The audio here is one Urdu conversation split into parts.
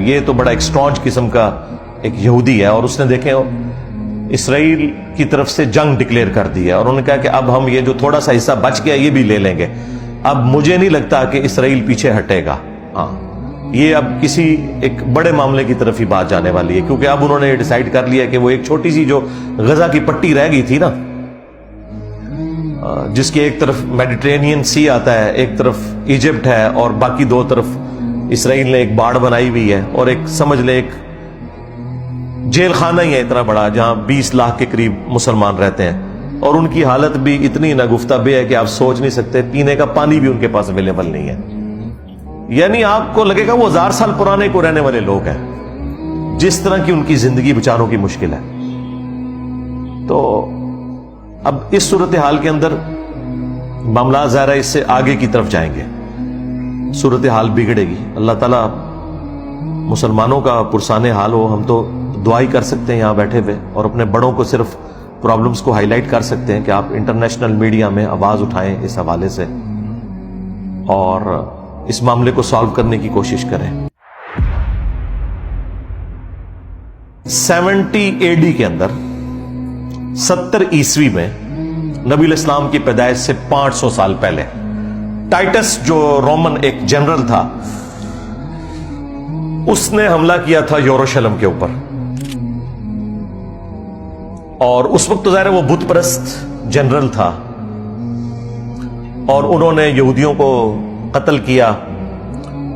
یہ تو بڑا ایک اسٹرانج قسم کا ایک یہودی ہے، اور اس نے دیکھیں اسرائیل کی طرف سے جنگ ڈکلیئر کر دی ہے، اور انہوں نے کہا کہ اب ہم یہ جو تھوڑا سا حصہ بچ گیا یہ بھی لے لیں گے۔ اب مجھے نہیں لگتا کہ اسرائیل پیچھے ہٹے گا، ہاں یہ اب کسی ایک بڑے معاملے کی طرف ہی بات جانے والی ہے، کیونکہ اب انہوں نے ڈیسائیڈ کر لیا کہ وہ ایک چھوٹی سی جو غزہ کی پٹی رہ گئی تھی نا، جس کی ایک طرف میڈیٹرینین سی آتا ہے، ایک طرف ایجپٹ ہے، اور باقی دو طرف اسرائیل نے ایک باڑ بنائی ہوئی ہے، اور ایک سمجھ لے ایک جیل خانہ ہی ہے اتنا بڑا، جہاں 20 لاکھ کے قریب مسلمان رہتے ہیں، اور ان کی حالت بھی اتنی ناگفتہ بے ہے کہ آپ سوچ نہیں سکتے، پینے کا پانی بھی ان کے پاس اویلیبل نہیں ہے۔ یعنی آپ کو لگے گا وہ 1000 سال پرانے کو رہنے والے لوگ ہیں، جس طرح کی ان کی زندگی بچاروں کی مشکل ہے۔ تو اب اس صورتحال کے اندر معاملات ظاہر ہے اس سے آگے کی طرف جائیں گے، صورتحال بگڑے گی۔ اللہ تعالیٰ مسلمانوں کا پرسان حال ہو، ہم تو دعائی کر سکتے ہیں یہاں بیٹھے ہوئے، اور اپنے بڑوں کو صرف پرابلمز کو ہائی لائٹ کر سکتے ہیں کہ آپ انٹرنیشنل میڈیا میں آواز اٹھائیں اس حوالے سے، اور اس معاملے کو سالو کرنے کی کوشش کریں۔ 70 AD کے اندر 70 عیسوی میں نبی علیہ السلام کی پیدائش سے 500 سال پہلے ٹائٹس جو رومن ایک جنرل تھا، اس نے حملہ کیا تھا یروشلم کے اوپر، اور اس وقت تو ظاہر ہے وہ بت پرست جنرل تھا، اور انہوں نے یہودیوں کو قتل کیا،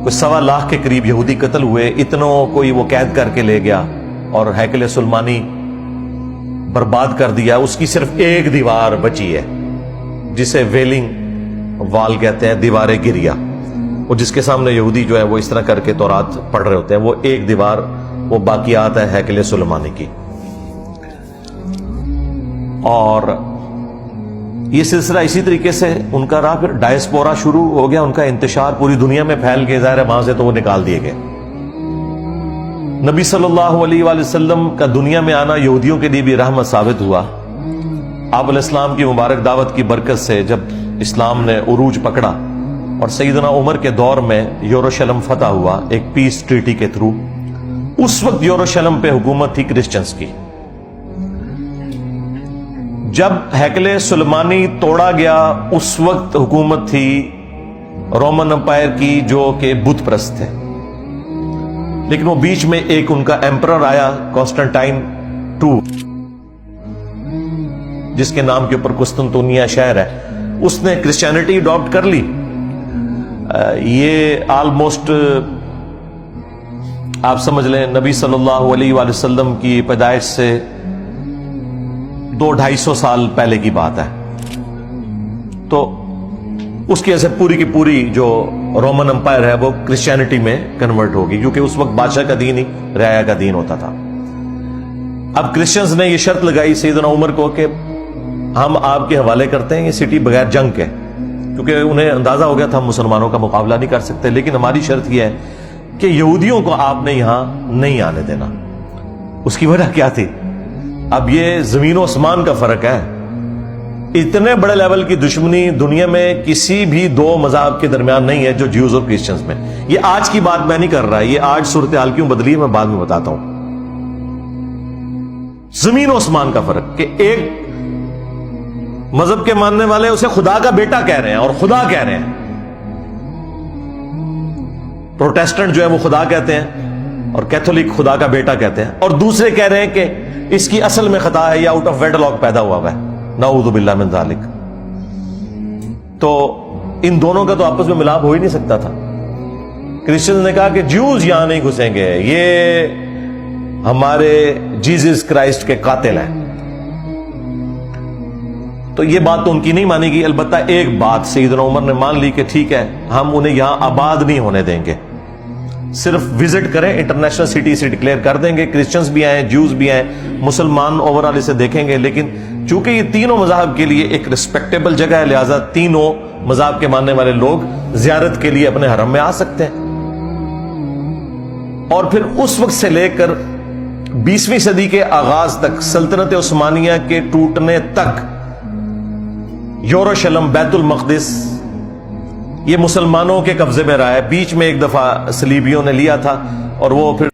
کوئی 1.25 لاکھ کے قریب یہودی قتل ہوئے، اتنوں کوئی وہ قید کر کے لے گیا، اور ہیکل سلیمانی برباد کر دیا۔ اس کی صرف ایک دیوار بچی ہے جسے ویلنگ وال کہتے ہیں، دیوار گریا، اور جس کے سامنے یہودی جو ہے وہ اس طرح کر کے تورات پڑھ رہے ہوتے ہیں، وہ ایک دیوار وہ باقیات ہے ہیکل سلیمانی کی۔ اور یہ سلسلہ اسی طریقے سے ان کا رہا، پھر ڈائسپورا شروع ہو گیا، ان کا انتشار پوری دنیا میں پھیل گئے، ظاہر ہے وہاں سے تو وہ نکال دیے گئے۔ نبی صلی اللہ علیہ وآلہ وسلم کا دنیا میں آنا یہودیوں کے لیے بھی رحمت ثابت ہوا۔ آپ علیہ السلام کی مبارک دعوت کی برکت سے جب اسلام نے عروج پکڑا، اور سیدنا عمر کے دور میں یروشلم فتح ہوا ایک پیس ٹریٹی کے تھرو، اس وقت یروشلم پہ حکومت تھی کرسچنز کی۔ جب ہیکل سلیمانی توڑا گیا، اس وقت حکومت تھی رومن امپائر کی جو کہ بت پرست تھے، لیکن وہ بیچ میں ایک ان کا ایمپرر آیا کانسٹنٹائن II، جس کے نام کے اوپر قسطنطنیہ شہر ہے، اس نے کرسچینٹی اڈاپٹ کر لی۔ یہ آلموسٹ آپ سمجھ لیں نبی صلی اللہ علیہ وآلہ وسلم کی پیدائش سے 200-250 سال پہلے کی بات ہے۔ تو اس کی وجہ سے پوری کی پوری جو رومن امپائر ہے وہ کرسچینٹی میں کنورٹ ہوگی، کیونکہ اس وقت بادشاہ کا دین ہی رعایا کا دین ہوتا تھا۔ اب کرسچنز نے یہ شرط لگائی سیدنا عمر کو کہ ہم آپ کے حوالے کرتے ہیں یہ سٹی بغیر جنگ کے، کیونکہ انہیں اندازہ ہو گیا تھا ہم مسلمانوں کا مقابلہ نہیں کر سکتے، لیکن ہماری شرط یہ ہے کہ یہودیوں کو آپ نے یہاں نہیں آنے دینا۔ اس کی وجہ کیا تھی؟ اب یہ زمین و آسمان کا فرق ہے، اتنے بڑے لیول کی دشمنی دنیا میں کسی بھی دو مذہب کے درمیان نہیں ہے جو جیوز اور کرسچنز میں۔ یہ آج کی بات میں نہیں کر رہا، یہ آج صورتحال کیوں بدلی ہے میں بعد میں بتاتا ہوں۔ زمین و آسمان کا فرق کہ ایک مذہب کے ماننے والے اسے خدا کا بیٹا کہہ رہے ہیں اور خدا کہہ رہے ہیں، پروٹیسٹنٹ جو ہے وہ خدا کہتے ہیں اور کیتھولک خدا کا بیٹا کہتے ہیں، اور دوسرے کہہ رہے ہیں کہ اس کی اصل میں خطا ہے یا آؤٹ آف ویڈلاک پیدا ہوا ہے، نعوذ باللہ من ذالک۔ تو ان دونوں کا تو آپس میں ملاپ ہو ہی نہیں سکتا تھا۔ کرسچنز نے کہا کہ جیوز یہاں نہیں گھسیں گے، یہ ہمارے جیزس کرائسٹ کے قاتل ہیں۔ تو یہ بات تو ان کی نہیں مانی گئی، البتہ ایک بات سیدنا عمر نے مان لی کہ ٹھیک ہے ہم انہیں یہاں آباد نہیں ہونے دیں گے، صرف وزٹ کریں، انٹرنیشنل سٹی سے ڈکلیئر کر دیں گے، کرسچنز بھی آئیں، جیوز بھی آئیں، مسلمان اوورآل اسے دیکھیں گے، لیکن چونکہ یہ تینوں مذاہب کے لیے ایک ریسپیکٹیبل جگہ ہے، لہذا تینوں مذاہب کے ماننے والے لوگ زیارت کے لیے اپنے حرم میں آ سکتے ہیں۔ اور پھر اس وقت سے لے کر 20ویں صدی کے آغاز تک، سلطنت عثمانیہ کے ٹوٹنے تک، یروشلم، بیت المقدس، یہ مسلمانوں کے قبضے میں رہا ہے. بیچ میں ایک دفعہ صلیبیوں نے لیا تھا اور وہ پھر